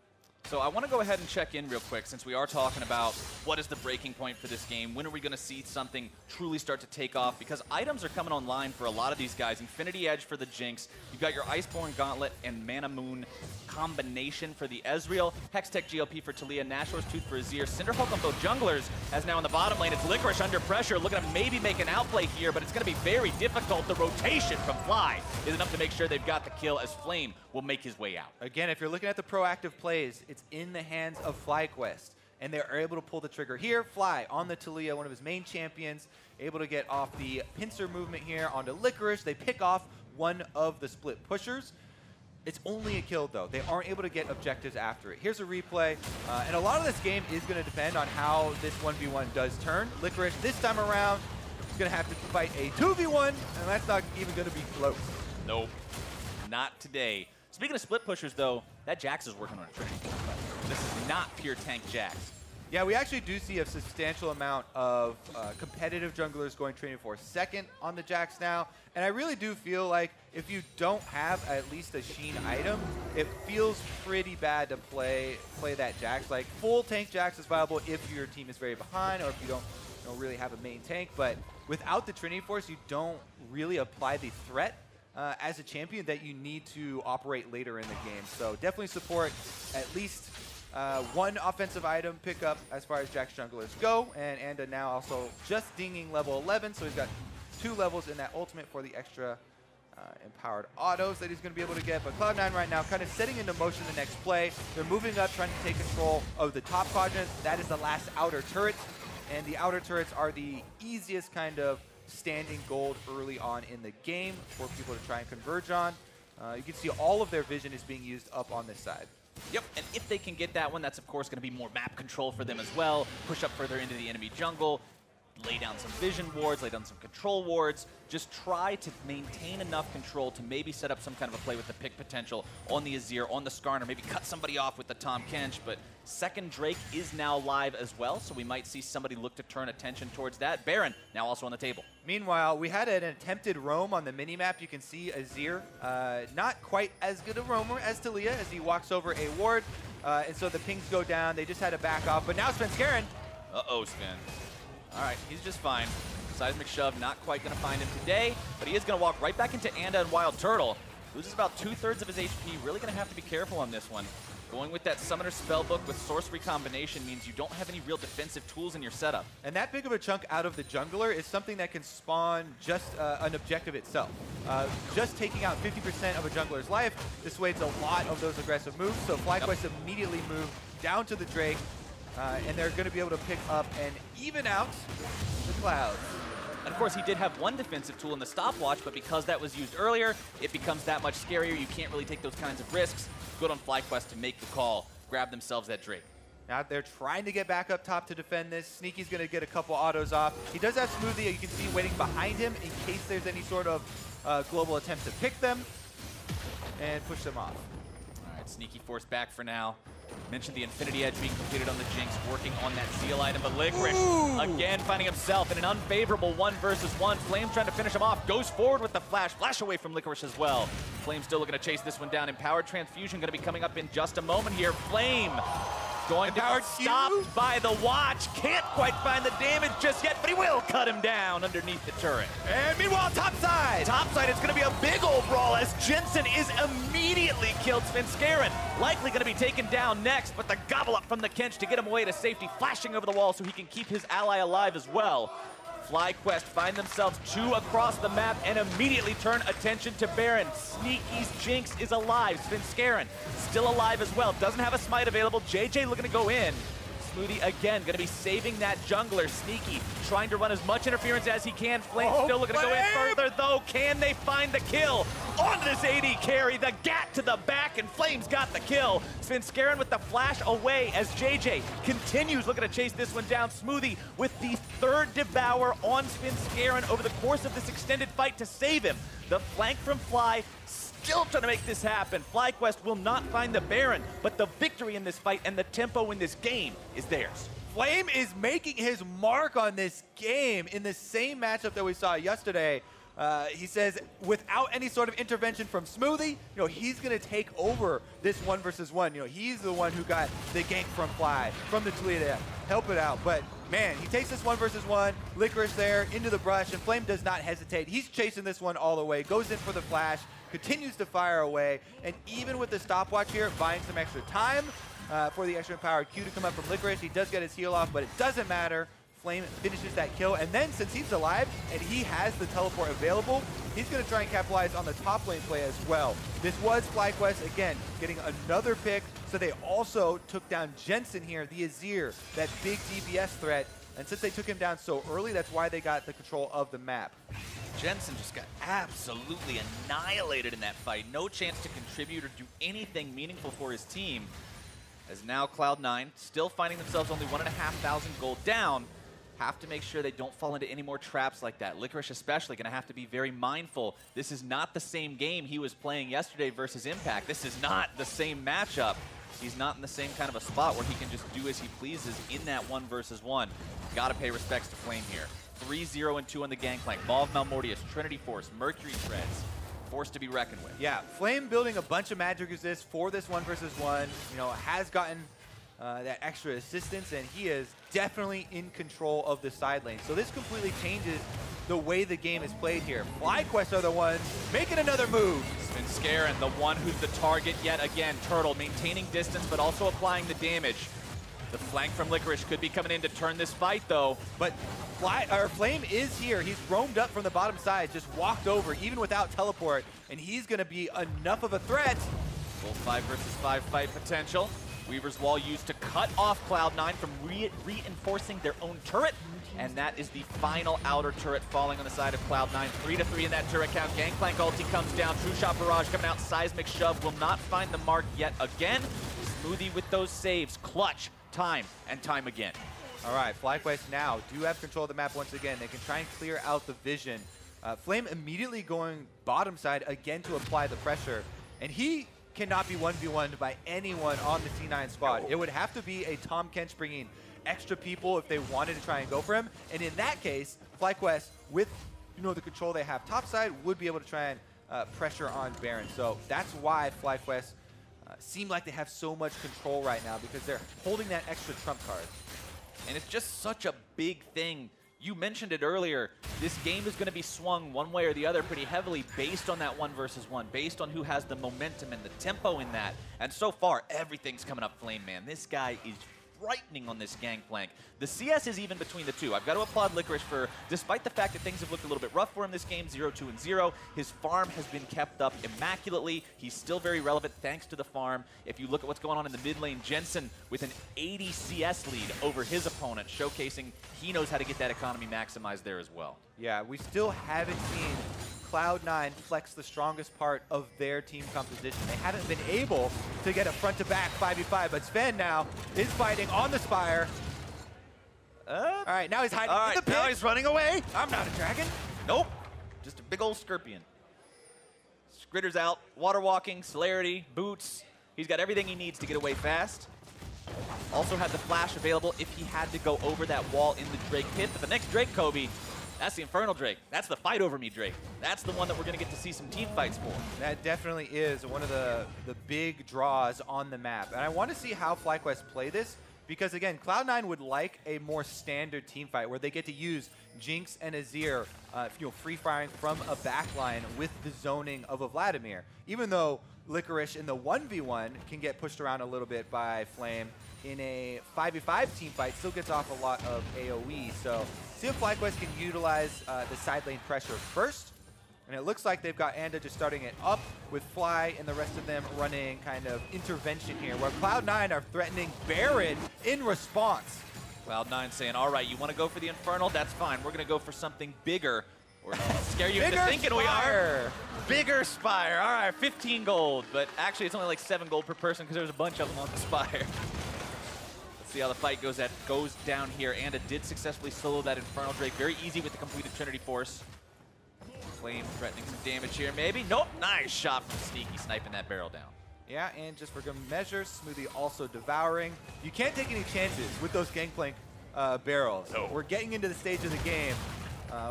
So I want to go ahead and check in real quick, since we are talking about what is the breaking point for this game. When are we going to see something truly start to take off? Because items are coming online for a lot of these guys. Infinity Edge for the Jinx. You've got your Iceborne Gauntlet and Mana Moon combination for the Ezreal. Hextech GLP for Taliyah. Nashor's Tooth for Azir. Cinderhulk on both junglers. As now in the bottom lane, it's Licorice under pressure. Looking to maybe make an outplay here, but it's going to be very difficult. The rotation from Fly is enough to make sure they've got the kill, as Flame will make his way out. Again, if you're looking at the proactive plays, it's in the hands of FlyQuest, and they're able to pull the trigger here. Fly on the Taliyah, one of his main champions, able to get off the pincer movement here onto Licorice. They pick off one of the split pushers. It's only a kill, though. They aren't able to get objectives after it. Here's a replay, and a lot of this game is going to depend on how this 1v1 does turn. Licorice, this time around, is going to have to fight a 2v1, and that's not even going to be close. Nope, not today. Speaking of split pushers, though, that Jax is working on a Trinity. This is not pure tank Jax. Yeah, we actually do see a substantial amount of competitive junglers going Trinity for second on the Jax now, and I really do feel like if you don't have at least a Sheen item, it feels pretty bad to play that Jax. Like, full tank Jax is viable if your team is very behind or if you don't really have a main tank, but without the Trinity Force, you don't really apply the threat as a champion that you need to operate later in the game. So definitely support at least one offensive item pickup as far as Jax junglers go, and Anda now also just dinging level 11, so he's got 2 levels in that ultimate for the extra empowered autos that he's going to be able to get. But Cloud9 right now kind of setting into motion the next play. They're moving up, trying to take control of the top quadrant. That is the last outer turret, and the outer turrets are the easiest kind of standing gold early on in the game for people to try and converge on. You can see all of their vision is being used up on this side. Yep, and if they can get that one, that's of course going to be more map control for them as well. Push up further into the enemy jungle, lay down some vision wards, lay down some control wards. Just try to maintain enough control to maybe set up some kind of a play with the pick potential on the Azir, on the Skarner, maybe cut somebody off with the Tahm Kench. But second Drake is now live as well, so we might see somebody look to turn attention towards that. Baron now also on the table. Meanwhile, we had an attempted roam on the minimap. You can see Azir, not quite as good a roamer as Taliyah as he walks over a ward, and so the pings go down. They just had to back off, but now Svenskeren. Uh-oh, Sven. All right, he's just fine. Seismic Shove not quite going to find him today, but he is going to walk right back into Anda and WildTurtle. Loses about 2/3 of his HP. Really going to have to be careful on this one. Going with that Summoner Spellbook with Sorcery combination means you don't have any real defensive tools in your setup. And that big of a chunk out of the jungler is something that can spawn just an objective itself. Just taking out 50% of a jungler's life dissuades a lot of those aggressive moves, so FlyQuest immediately moved down to the Drake, and they're going to be able to pick up and even out the Clouds. And of course, he did have one defensive tool in the stopwatch, but because that was used earlier, it becomes that much scarier. You can't really take those kinds of risks. Good on FlyQuest to make the call, grab themselves that Drake. Now they're trying to get back up top to defend this. Sneaky's going to get a couple autos off. He does have Smoothie, you can see, waiting behind him in case there's any sort of global attempt to pick them and push them off. All right, Sneaky forced back for now. Mentioned the Infinity Edge being completed on the Jinx, working on that seal item, but Licorice again finding himself in an unfavorable 1 versus 1. Flame trying to finish him off, goes forward with the flash away from Licorice as well. Flame still looking to chase this one down. Empowered Transfusion going to be coming up in just a moment here. Flame going to be stopped by the watch. Can't quite find the damage just yet, but he will cut him down underneath the turret. And meanwhile, topside! Topside, it's going to be a big old brawl as Jensen is immediately killed. Svenskeren likely going to be taken down next, but the gobble up from the Kench to get him away to safety, flashing over the wall so he can keep his ally alive as well. FlyQuest find themselves 2 across the map and immediately turn attention to Baron. Sneaky's Jinx is alive. Svenskeren still alive as well. Doesn't have a smite available. JayJ looking to go in. Smoothie again going to be saving that jungler. Sneaky trying to run as much interference as he can. Flame still looking to go in further though. Can they find the kill? On this AD carry, the gat to the back, and Flame's got the kill. Svenskeren with the flash away as JayJ continues looking to chase this one down. Smoothie with the 3rd Devour on Svenskeren over the course of this extended fight to save him. The flank from Fly still trying to make this happen. FlyQuest will not find the Baron, but the victory in this fight and the tempo in this game is theirs. Flame is making his mark on this game in the same matchup that we saw yesterday. He says without any sort of intervention from Smoothie, he's going to take over this 1 versus 1. He's the one who got the gank from Fly, from the Taliyah, help it out. But man, he takes this 1 versus 1, Licorice there into the brush, and Flame does not hesitate. He's chasing this one all the way, goes in for the flash, continues to fire away, and even with the stopwatch here, buying some extra time for the extra empowered Q to come up from Licorice. He does get his heal off, but it doesn't matter. Flame finishes that kill, and then since he's alive and he has the teleport available, he's going to try and capitalize on the top lane play as well. This was FlyQuest, again, getting another pick, so they also took down Jensen here, the Azir, that big DPS threat, and since they took him down so early, that's why they got the control of the map. Jensen just got absolutely annihilated in that fight. No chance to contribute or do anything meaningful for his team. As now Cloud9 still finding themselves only 1,500 gold down. Have to make sure they don't fall into any more traps like that. Licorice especially going to have to be very mindful. This is not the same game he was playing yesterday versus Impact. This is not the same matchup. He's not in the same kind of a spot where he can just do as he pleases in that 1 versus 1. Got to pay respects to Flame here. 3-0 and 2 on the Gangplank. Ball of Malmortius, Trinity Force, Mercury Threads. Force to be reckoned with. Yeah, Flame building a bunch of magic resist for this 1 versus 1. Has gotten that extra assistance, and he is definitely in control of the side lane. So this completely changes the way the game is played here. FlyQuest are the ones making another move. Svenskeren, the one who's the target yet again. Turtle maintaining distance, but also applying the damage. The flank from Licorice could be coming in to turn this fight, though. But Flame is here. He's roamed up from the bottom side, just walked over, even without teleport, and he's going to be enough of a threat. Full 5 versus 5 fight potential. Weaver's Wall used to cut off Cloud9 from reinforcing their own turret, and that is the final outer turret falling on the side of Cloud9. 3-3 in that turret count. Gangplank ulti comes down. True Shot Barrage coming out. Seismic Shove will not find the mark yet again. Smoothie with those saves. Clutch. Time and time again. All right, FlyQuest now do have control of the map once again. They can try and clear out the vision. Flame immediately going bottom side again to apply the pressure, and he cannot be 1v1'd by anyone on the C9 squad. It would have to be a Tahm Kench bringing extra people if they wanted to try and go for him, and in that case, FlyQuest, with the control they have topside, would be able to try and pressure on Baron. So that's why FlyQuest seem like they have so much control right now, because they're holding that extra trump card. And it's just such a big thing. You mentioned it earlier. This game is going to be swung one way or the other pretty heavily based on that 1 versus 1, based on who has the momentum and the tempo in that. And so far, everything's coming up Flame, man. This guy is frightening on this Gangplank. The CS is even between the two. I've got to applaud Licorice for, despite the fact that things have looked a little bit rough for him this game, 0-2-0, his farm has been kept up immaculately. He's still very relevant thanks to the farm. If you look at what's going on in the mid lane, Jensen with an 80 CS lead over his opponent, showcasing he knows how to get that economy maximized there as well. Yeah, we still haven't seen Cloud9 flex the strongest part of their team composition. They haven't been able to get a front-to-back 5v5, but Sven now is fighting on the Spire. All right, now he's hiding in the pit. Now he's running away. I'm not a dragon. Nope, just a big old Scorpion. Skritter's out, water walking, celerity, boots. He's got everything he needs to get away fast. Also had the flash available if he had to go over that wall in the Drake pit. But the next Drake, Kobe, that's the Infernal Drake. That's the fight over me Drake. That's the one that we're going to get to see some team fights for. That definitely is one of the big draws on the map. And I want to see how FlyQuest play this, because again, Cloud9 would like a more standard team fight where they get to use Jinx and Azir, free firing from a backline with the zoning of a Vladimir. Even though Licorice in the 1v1 can get pushed around a little bit by Flame, in a 5v5 team fight still gets off a lot of AoE. So see if FlyQuest can utilize the side lane pressure first. And it looks like they've got Anda just starting it up with Fly and the rest of them running kind of intervention here, where Cloud9 are threatening Baron in response. Cloud9 saying, all right, you want to go for the Infernal? That's fine. We're going to go for something bigger. We're going to scare you into thinking Spire. We are. Bigger Spire. All right, 15 gold. But actually, it's only like 7 gold per person because there's a bunch of them on the Spire. Let's see how the fight goes down here. Anda did successfully solo that Infernal Drake. Very easy with the completed Trinity Force. Flame threatening some damage here, maybe. Nope, nice shot from Sneaky, sniping that barrel down. Yeah, and just for good measure, Smoothie also devouring. You can't take any chances with those Gangplank barrels. No. We're getting into the stage of the game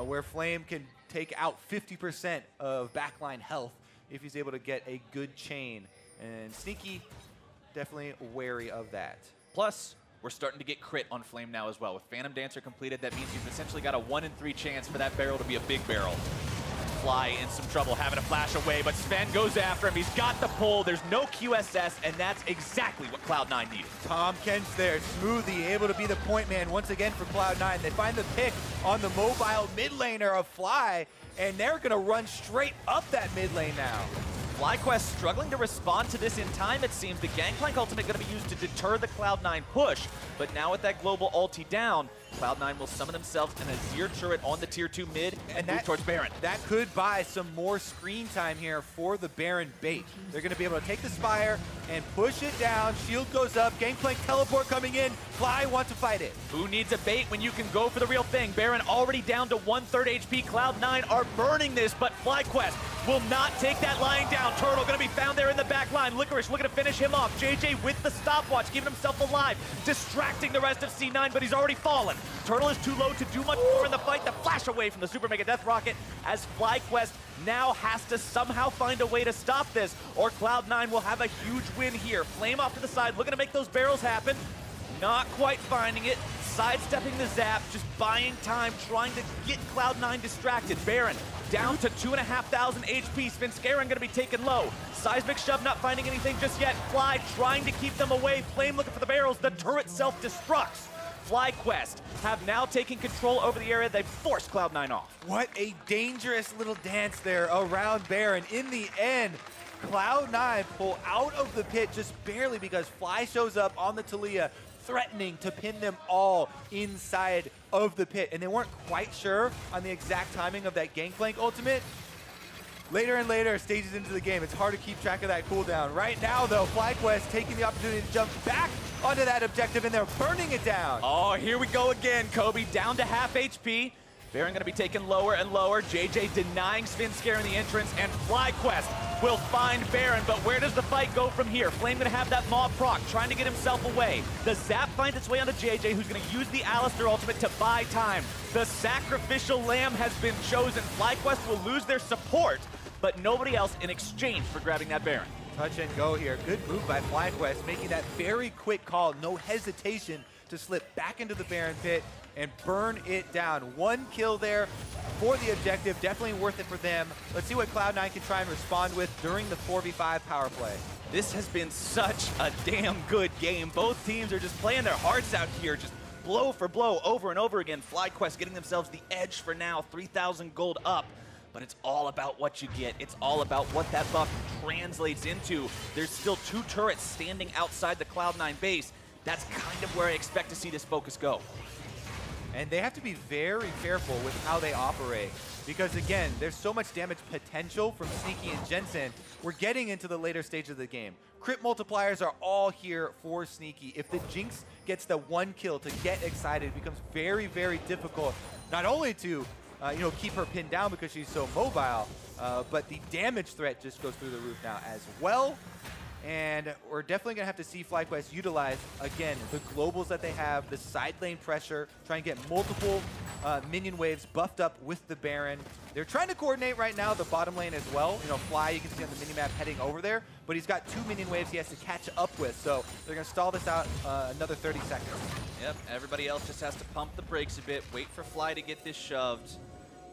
where Flame can take out 50% of backline health if he's able to get a good chain. And Sneaky, definitely wary of that. Plus, we're starting to get crit on Flame now as well. With Phantom Dancer completed, that means you've essentially got a 1 in 3 chance for that barrel to be a big barrel. Fly in some trouble, having to flash away, but Sven goes after him. He's got the pull. There's no QSS, and that's exactly what Cloud9 needed. Tahm Kench there, Smoothie able to be the point man once again for Cloud9. They find the pick on the mobile mid laner of Fly, and they're going to run straight up that mid lane now. FlyQuest struggling to respond to this in time, it seems. The Gangplank ultimate going to be used to deter the Cloud9 push, but now with that global ulti down, Cloud9 will summon themselves an Azir turret on the tier 2 mid and move towards Baron. That could buy some more screen time here for the Baron bait. They're going to be able to take the Spire and push it down. Shield goes up. Gangplank teleport coming in. Fly wants to fight it. Who needs a bait when you can go for the real thing? Baron already down to 1/3 HP. Cloud9 are burning this, but FlyQuest will not take that lying down. Turtle going to be found there in the back line. Licorice looking to finish him off. JayJ with the stopwatch, keeping himself alive, distracting the rest of C9, but he's already fallen. Turtle is too low to do much more in the fight. The flash away from the Super Mega Death Rocket as FlyQuest now has to somehow find a way to stop this, or Cloud9 will have a huge win here. Flame off to the side, looking to make those barrels happen. Not quite finding it. Sidestepping the zap, just buying time, trying to get Cloud9 distracted. Baron down to 2,500 HP. Svenskeren going to be taken low. Seismic shove not finding anything just yet. Fly trying to keep them away. Flame looking for the barrels. The turret self-destructs. FlyQuest have now taken control over the area. They've forced Cloud9 off. What a dangerous little dance there around Baron. In the end, Cloud9 pull out of the pit just barely because Fly shows up on the Taliyah, threatening to pin them all inside of the pit. And they weren't quite sure on the exact timing of that Gangplank ultimate. Later and later stages into the game, it's hard to keep track of that cooldown. Right now, though, FlyQuest taking the opportunity to jump back onto that objective, and they're burning it down. Oh, here we go again, Kobe, down to half HP. Baron going to be taken lower and lower. JayJ denying Svenskeren the entrance, and FlyQuest will find Baron, but where does the fight go from here? Flame going to have that mob proc, trying to get himself away. The zap finds its way onto JayJ, who's going to use the Alistar ultimate to buy time. The sacrificial lamb has been chosen. FlyQuest will lose their support, but nobody else in exchange for grabbing that Baron. Touch and go here. Good move by FlyQuest, making that very quick call. No hesitation to slip back into the Baron pit and burn it down. One kill there for the objective. Definitely worth it for them. Let's see what Cloud9 can try and respond with during the 4v5 power play. This has been such a damn good game. Both teams are just playing their hearts out here, just blow for blow over and over again. FlyQuest getting themselves the edge for now, 3,000 gold up. But it's all about what you get. It's all about what that buff translates into. There's still 2 turrets standing outside the Cloud9 base. That's kind of where I expect to see this focus go. And they have to be very careful with how they operate. Because again, there's so much damage potential from Sneaky and Jensen. We're getting into the later stage of the game. Crit multipliers are all here for Sneaky. If the Jinx gets the 1 kill to get excited, it becomes very, very difficult. Not only to keep her pinned down because she's so mobile, but the damage threat just goes through the roof now as well. And we're definitely going to have to see FlyQuest utilize, again, the globals that they have, the side lane pressure, try and get multiple minion waves buffed up with the Baron. They're trying to coordinate right now the bottom lane as well. Fly, you can see on the minimap heading over there, but he's got 2 minion waves he has to catch up with, so they're going to stall this out another 30 seconds. Yep, everybody else just has to pump the brakes a bit, wait for Fly to get this shoved.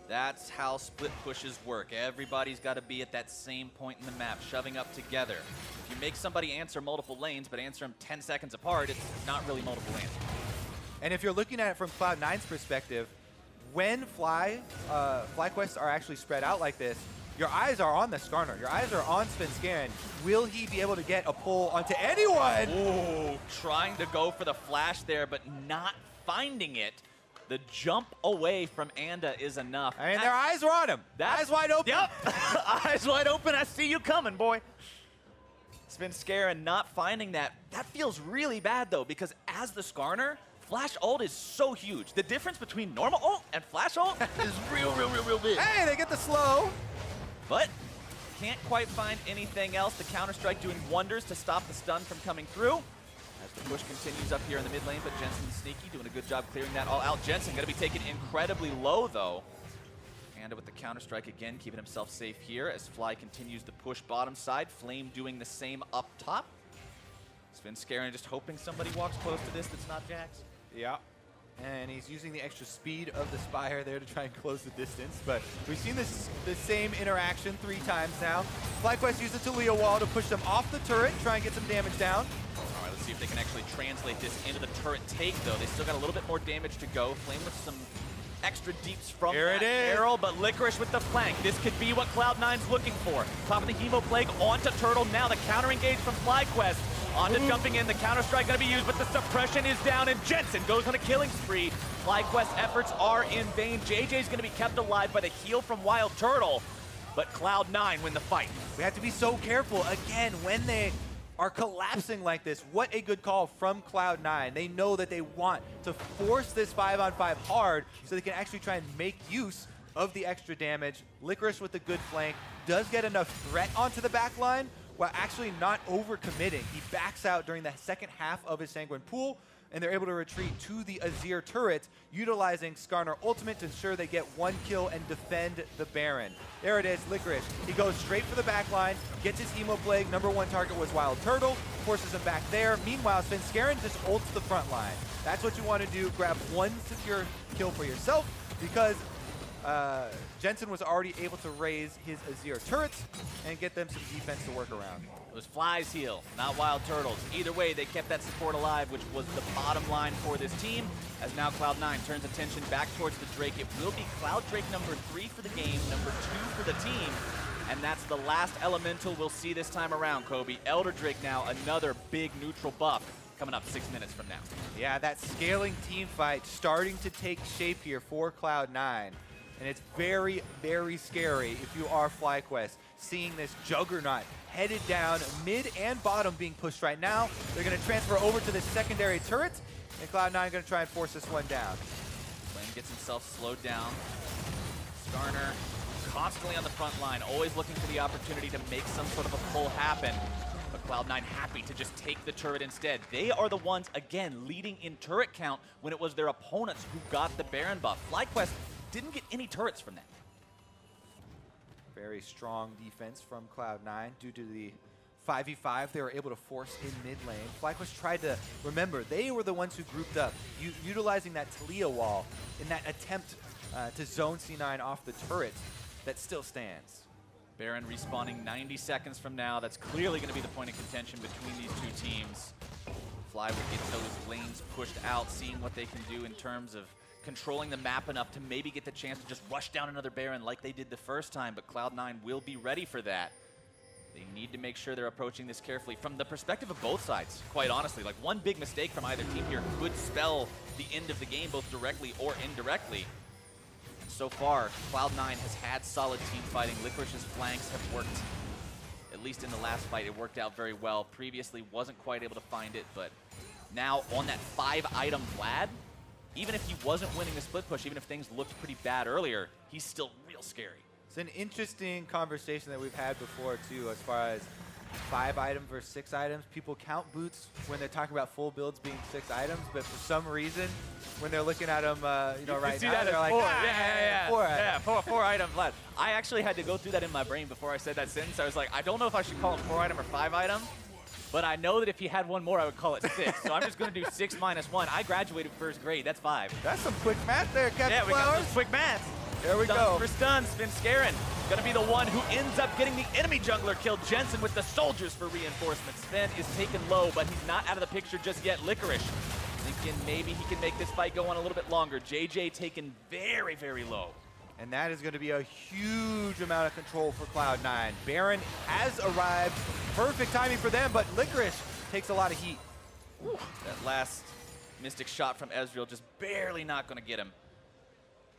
That's how split pushes work. Everybody's got to be at that same point in the map, shoving up together. If you make somebody answer multiple lanes, but answer them 10 seconds apart, it's not really multiple lanes. And if you're looking at it from Cloud9's perspective, when FlyQuest are actually spread out like this, your eyes are on the Skarner. Your eyes are on Svenskeren. Will he be able to get a pull onto anyone? Ooh, trying to go for the flash there, but not finding it. The jump away from Anda is enough. I mean, their eyes were on him. Eyes wide open. Yep. Eyes wide open. I see you coming, boy. Svenskeren not finding that. That feels really bad, though, because as the Skarner, Flash ult is so huge. The difference between normal ult and Flash ult is real big. Hey, they get the slow. But can't quite find anything else. The Counter-Strike doing wonders to stop the stun from coming through. As the push continues up here in the mid lane, but Jensen sneaky, doing a good job clearing that all out. Jensen going to be taken incredibly low, though. And with the Counter-Strike again, keeping himself safe here as Fly continues to push bottom side. Flame doing the same up top. Svenskeren just hoping somebody walks close to this that's not Jax. Yeah. And he's using the extra speed of the Spire there to try and close the distance. But we've seen the same interaction 3 times now. FlyQuest used the Taliyah wall to push them off the turret, try and get some damage down. All right, let's see if they can actually translate this into the turret take, though. They still got a little bit more damage to go. Flame with some extra deeps from Here that it is. barrel, but Licorice with the flank. This could be what Cloud9's looking for. Top of the Hemo Plague onto Turtle. Now the counter engage from FlyQuest. Onto jumping in, the Counter-Strike going to be used, but the suppression is down, and Jensen goes on a killing spree. FlyQuest's efforts are in vain. JayJ's going to be kept alive by the heal from WildTurtle, but Cloud9 win the fight. We have to be so careful, again, when they are collapsing like this. What a good call from Cloud9. They know that they want to force this 5-on-5 hard so they can actually try and make use of the extra damage. Licorice with the good flank does get enough threat onto the back line, while actually not overcommitting. He backs out during the second half of his Sanguine Pool, and they're able to retreat to the Azir turret, utilizing Skarner ultimate to ensure they get 1 kill and defend the Baron. There it is, Licorice. He goes straight for the back line, gets his Hemo Plague. #1 target was WildTurtle, forces him back there. Meanwhile, Svenskeren just ults the front line. That's what you want to do, grab 1 secure kill for yourself, because Jensen was already able to raise his Azir turrets and get them some defense to work around. It was Fly's heal, not WildTurtle's. Either way, they kept that support alive, which was the bottom line for this team, as now Cloud9 turns attention back towards the Drake. It will be Cloud Drake #3 for the game, #2 for the team, and that's the last elemental we'll see this time around, Kobe. Elder Drake now, another big neutral buff coming up 6 minutes from now. Yeah, that scaling team fight starting to take shape here for Cloud9. And it's very, very scary if you are FlyQuest, seeing this juggernaut headed down, mid and bottom being pushed right now. They're going to transfer over to the secondary turret, and Cloud9 going to try and force this one down. Flame gets himself slowed down. Skarner constantly on the front line, always looking for the opportunity to make some sort of a pull happen. But Cloud9 happy to just take the turret instead. They are the ones, again, leading in turret count when it was their opponents who got the Baron buff. FlyQuest didn't get any turrets from that. Very strong defense from Cloud9 due to the 5v5 they were able to force in mid lane. FlyQuest tried to, remember, they were the ones who grouped up, utilizing that Taliyah wall in that attempt to zone C9 off the turret that still stands. Baron respawning 90 seconds from now. That's clearly going to be the point of contention between these two teams. Fly would get those lanes pushed out, seeing what they can do in terms of controlling the map enough to maybe get the chance to just rush down another Baron like they did the first time, but Cloud9 will be ready for that. They need to make sure they're approaching this carefully from the perspective of both sides, quite honestly. Like, one big mistake from either team here could spell the end of the game, both directly or indirectly. And so far, Cloud9 has had solid team fighting. Licorice's flanks have worked, at least in the last fight, it worked out very well. Previously, wasn't quite able to find it, but now on that 5-item Vlad, even if he wasn't winning the split push, even if things looked pretty bad earlier, he's still real scary. It's an interesting conversation that we've had before, too, as far as 5 items versus 6 items. People count boots when they're talking about full builds being 6 items, but for some reason, when they're looking at them, right now, they're like, 4. 4 item Vlad. I actually had to go through that in my brain before I said that sentence. I was like, I don't know if I should call him 4 item or 5 item. But I know that if he had one more, I would call it 6. So I'm just going to do 6 minus 1. I graduated first grade. That's 5. That's some quick math there, Captain Yeah, we got Flowers. some quick math. There we go. For stun, Svenskeren going to be the one who ends up getting the enemy jungler killed. Jensen with the soldiers for reinforcements. Sven is taken low, but he's not out of the picture just yet. Licorice thinking maybe he can make this fight go on a little bit longer. JayJ taken very, very low. And that is going to be a huge amount of control for Cloud9. Baron has arrived. Perfect timing for them, but Licorice takes a lot of heat. Ooh, that last mystic shot from Ezreal just barely not going to get him.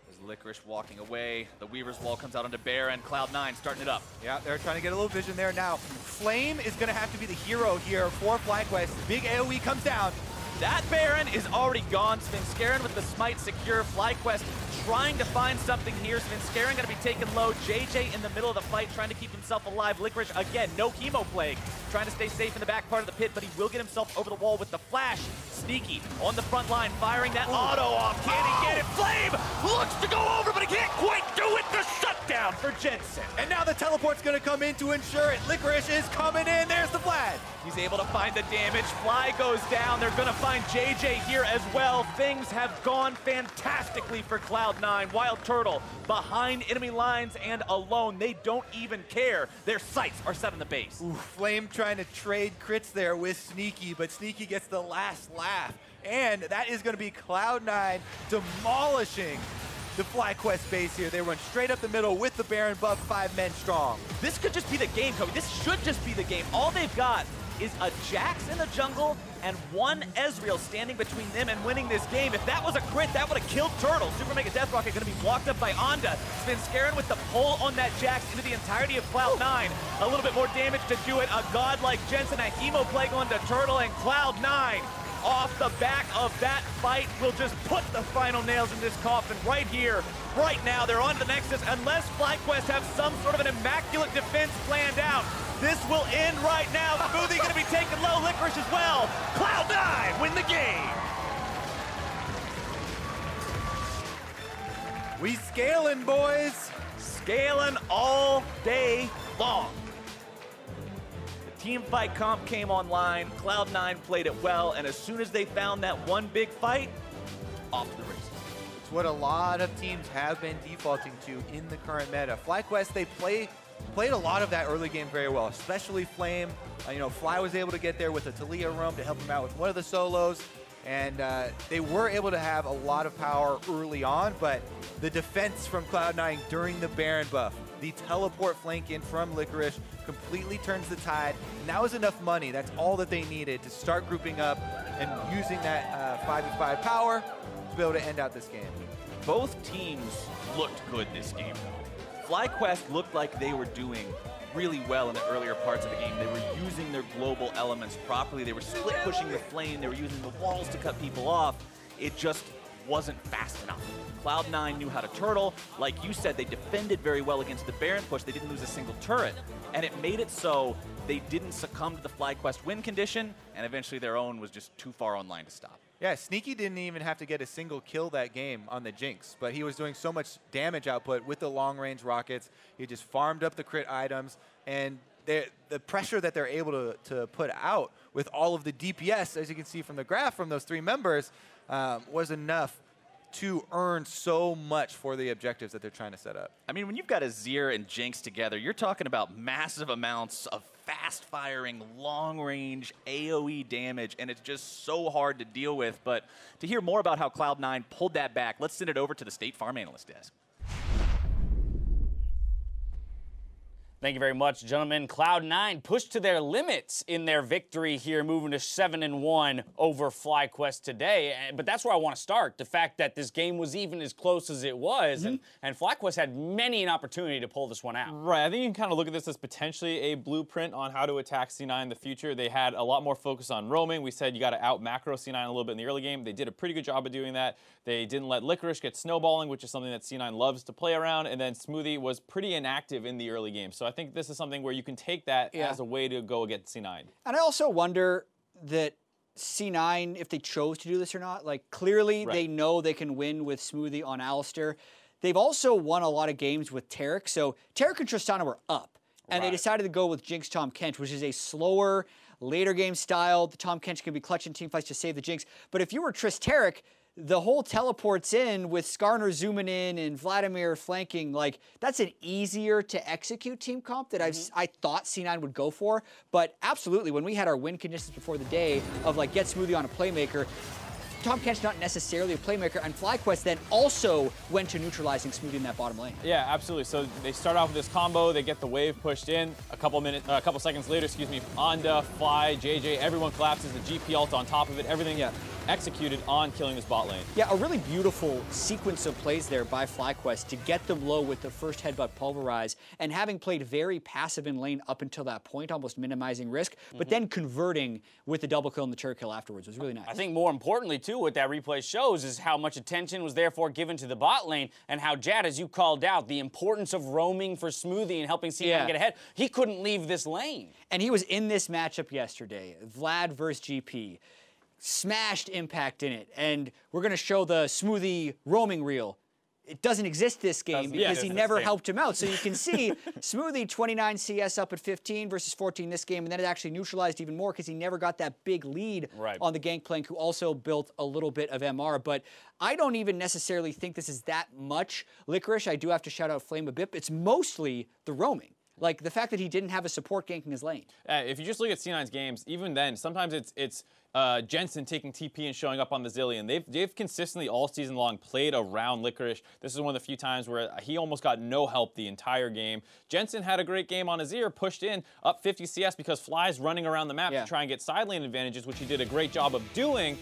There's Licorice walking away. The Weaver's Wall comes out onto Baron. Cloud9 starting it up. Yeah, they're trying to get a little vision there now. Flame is going to have to be the hero here for FlyQuest. Big AoE comes down. That Baron is already gone. Svenskeren with the smite secure. FlyQuest trying to find something here. Svenskeren going to be taken low. JayJ in the middle of the fight trying to keep himself alive. Licorice, again, no chemo plague. Trying to stay safe in the back part of the pit, but he will get himself over the wall with the flash. Sneaky on the front line, firing that auto off. Can he get it? Flame looks to go over, but he can't quite do it. The shutdown for Jensen. And now the teleport's going to come in to ensure it. Licorice is coming in. There's the Vlad. He's able to find the damage. Fly goes down. They're going to find JayJ here as well. Things have gone fantastically for Cloud9. WildTurtle behind enemy lines and alone. They don't even care. Their sights are set on the base. Ooh, Flame trying to trade crits there with Sneaky, but Sneaky gets the last laugh. And that is going to be Cloud9 demolishing the FlyQuest base here. They run straight up the middle with the Baron buff, 5 men strong. This could just be the game, Kobe. This should just be the game. All they've got is a Jax in the jungle and one Ezreal standing between them and winning this game. If that was a crit, that would have killed Turtle. Super Mega Death Rocket going to be walked up by Onda. Svenskeren with the pull on that Jax into the entirety of Cloud9. A little bit more damage to do it. A god like Jensen, a Hemo Plague onto Turtle, and Cloud9 off the back of that fight will just put the final nails in this coffin right here, right now. They're on to the Nexus. Unless FlyQuest have some sort of an immaculate defense planned out, this will end right now. Smoothie going to be taken low, Licorice as well. Cloud9 win the game. We scaling, boys. Scaling all day long. Team fight comp came online, Cloud9 played it well, and as soon as they found that one big fight, off to the races. It's what a lot of teams have been defaulting to in the current meta. FlyQuest, they played a lot of that early game very well, especially Flame. You know, Fly was able to get there with a Taliyah roam to help him out with one of the solos, and they were able to have a lot of power early on, but the defense from Cloud9 during the Baron buff, the teleport flank in from Licorice completely turns the tide. And that was enough money. That's all that they needed to start grouping up and using that 5v5 power to be able to end out this game. Both teams looked good this game, though. FlyQuest looked like they were doing really well in the earlier parts of the game. They were using their global elements properly. They were split pushing the flame. They were using the walls to cut people off. It just wasn't fast enough. Cloud9 knew how to turtle. Like you said, they defended very well against the Baron push. They didn't lose a single turret. And it made it so they didn't succumb to the FlyQuest win condition, and eventually their own was just too far online to stop. Yeah, Sneaky didn't even have to get a single kill that game on the Jinx, but he was doing so much damage output with the long-range rockets. He just farmed up the crit items, and the pressure that they're able to put out with all of the DPS, as you can see from the graph from those 3 members, was enough to earn so much for the objectives that they're trying to set up. I mean, when you've got Azir and Jinx together, you're talking about massive amounts of fast-firing, long-range AoE damage, and it's just so hard to deal with. But to hear more about how Cloud9 pulled that back, let's send it over to the State Farm Analyst Desk. Thank you very much, gentlemen. Cloud9 pushed to their limits in their victory here, moving to 7-1 over FlyQuest today. But that's where I want to start, the fact that this game was even as close as it was, and FlyQuest had many an opportunity to pull this one out. Right, I think you can kind of look at this as potentially a blueprint on how to attack C9 in the future. They had a lot more focus on roaming. We said you got to out-macro C9 a little bit in the early game. They did a pretty good job of doing that. They didn't let Licorice get snowballing, which is something that C9 loves to play around, and then Smoothie was pretty inactive in the early game. So I think this is something where you can take that as a way to go against C9. And I also wonder that C9, if they chose to do this or not, like clearly they know they can win with Smoothie on Alistar. They've also won a lot of games with Taric, so Taric and Tristana were up. And they decided to go with Jinx Tahm Kench, which is a slower, later game style. The Tahm Kench can be clutch in teamfights to save the Jinx. But if you were Taric, the whole teleports in with Skarner zooming in and Vladimir flanking, like that's an easier to execute team comp that I thought C9 would go for. But absolutely, when we had our win conditions before the day of like get Smoothie on a playmaker, Tahm Kench not necessarily a playmaker, and FlyQuest then also went to neutralizing Smoothie in that bottom lane. Yeah, absolutely. So they start off with this combo, they get the wave pushed in. A couple seconds later, Onda, Fly, JayJ, everyone collapses, the GP ult on top of it, everything executed on killing this bot lane. Yeah, a really beautiful sequence of plays there by FlyQuest to get them low with the first headbutt pulverize, and having played very passive in lane up until that point, almost minimizing risk, but then converting with the double kill and the turret kill afterwards was really nice. I think more importantly, too, what that replay shows is how much attention was therefore given to the bot lane, and how, Jad, as you called out, the importance of roaming for Smoothie and helping C9 get ahead. He couldn't leave this lane. And he was in this matchup yesterday, Vlad versus GP. Smashed impact in it, and we're going to show the Smoothie roaming reel. It doesn't exist this game because he never helped him out. So you can see Smoothie 29 CS up at 15 versus 14 this game, and then it actually neutralized even more because he never got that big lead on the Gangplank, who also built a little bit of MR. But I don't even necessarily think this is that much Licorice. I do have to shout out Flame a bit. It's mostly the roaming. Like the fact that he didn't have a support ganking his lane. If you just look at C9's games, even then, sometimes it's Jensen taking TP and showing up on the Zillion. They've consistently all season long played around Licorice. This is one of the few times where he almost got no help the entire game. Jensen had a great game on Azir, pushed in up 50 CS because Fly's running around the map to try and get side lane advantages, which he did a great job of doing.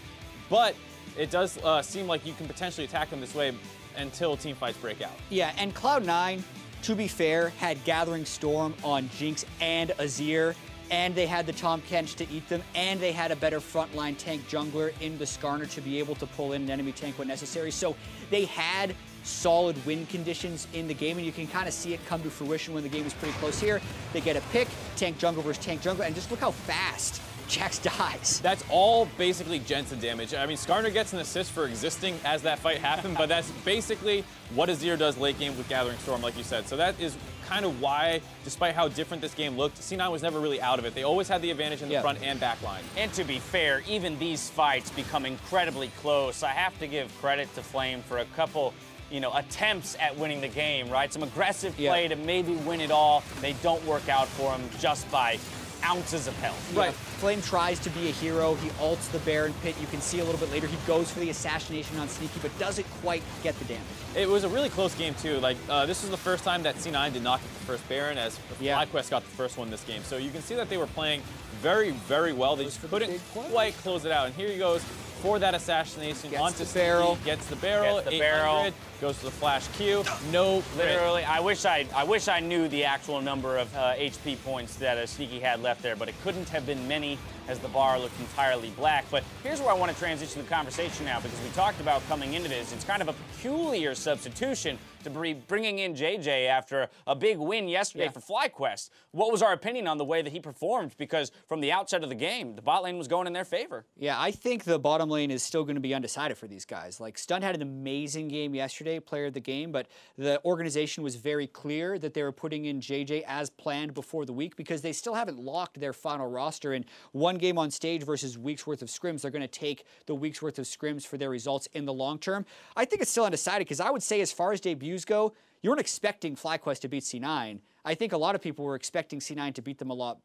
But it does seem like you can potentially attack him this way until team fights break out. Yeah, and Cloud9, to be fair, had Gathering Storm on Jinx and Azir, and they had the Tahm Kench to eat them, and they had a better frontline tank jungler in the Skarner to be able to pull in an enemy tank when necessary. So they had solid win conditions in the game, and you can kind of see it come to fruition when the game is pretty close here. They get a pick, tank jungle versus tank jungle, and just look how fast Jax dies. That's all basically Jensen damage. I mean, Skarner gets an assist for existing as that fight happened, but that's basically what Azir does late game with Gathering Storm, like you said. So that is kind of why, despite how different this game looked, C9 was never really out of it. They always had the advantage in the front and back line. And to be fair, even these fights become incredibly close. I have to give credit to Flame for a couple attempts at winning the game, right? Some aggressive play to maybe win it all. They don't work out for him just by ounces of health. Right. Flame tries to be a hero. He ults the Baron pit. You can see a little bit later he goes for the assassination on Sneaky, but doesn't quite get the damage. It was a really close game, too. Like, this was the first time that C9 did not get the first Baron, as FlyQuest got the first one this game. So you can see that they were playing very, very well. They just couldn't quite close it out. And here he goes for that assassination onto the barrel. Gets the barrel. 800, goes to the flash Q. No crit. Literally, I wish I knew the actual number of HP points that Sneaky had left there, but it couldn't have been many as the bar looked entirely black. But here's where I want to transition the conversation now, because we talked about coming into this. It's kind of a peculiar substitution to be bringing in JayJ after a big win yesterday for FlyQuest. What was our opinion on the way that he performed? Because from the outset of the game, the bot lane was going in their favor. Yeah, I think the bottom lane is still going to be undecided for these guys. Like, Stun had an amazing game yesterday, player of the game, but the organization was very clear that they were putting in JayJ as planned before the week, because they still haven't locked their final roster. And one game on stage versus week's worth of scrims, they're going to take the week's worth of scrims for their results in the long term. I think it's still undecided, because I would say as far as debuts go, you weren't expecting FlyQuest to beat C9. I think a lot of people were expecting C9 to beat them a lot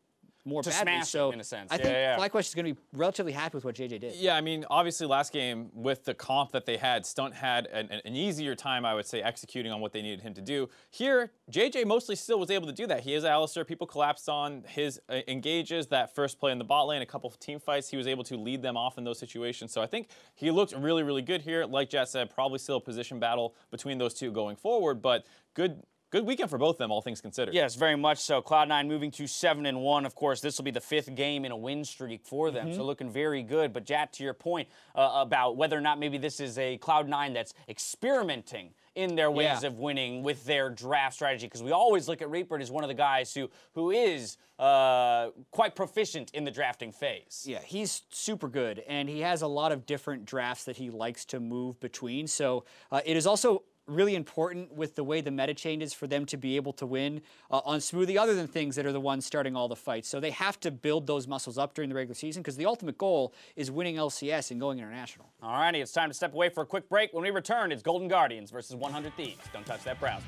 more badly. Smash so in a sense. I think FlyQuest is going to be relatively happy with what JayJ did. Yeah, I mean, obviously last game with the comp that they had, Stunt had an easier time, I would say, executing on what they needed him to do. Here, JayJ mostly still was able to do that. He is Alistar. People collapsed on his engages. That first play in the bot lane, a couple of team fights, he was able to lead them off in those situations. So I think he looked really, really good here. Like Jet said, probably still a position battle between those two going forward, but good weekend for both of them, all things considered. Yes, very much so. Cloud9 moving to 7-1. Of course, this will be the 5th game in a win streak for them, so looking very good. But, Jat, to your point about whether or not maybe this is a Cloud9 that's experimenting in their ways of winning with their draft strategy, because we always look at Reaper as one of the guys who is quite proficient in the drafting phase. Yeah, he's super good, and he has a lot of different drafts that he likes to move between. So it is also really important with the way the meta changes for them to be able to win on Smoothie, other than things that are the ones starting all the fights. So they have to build those muscles up during the regular season, because the ultimate goal is winning LCS and going international. All righty, it's time to step away for a quick break. When we return, it's Golden Guardians versus 100 Thieves. Don't touch that browser.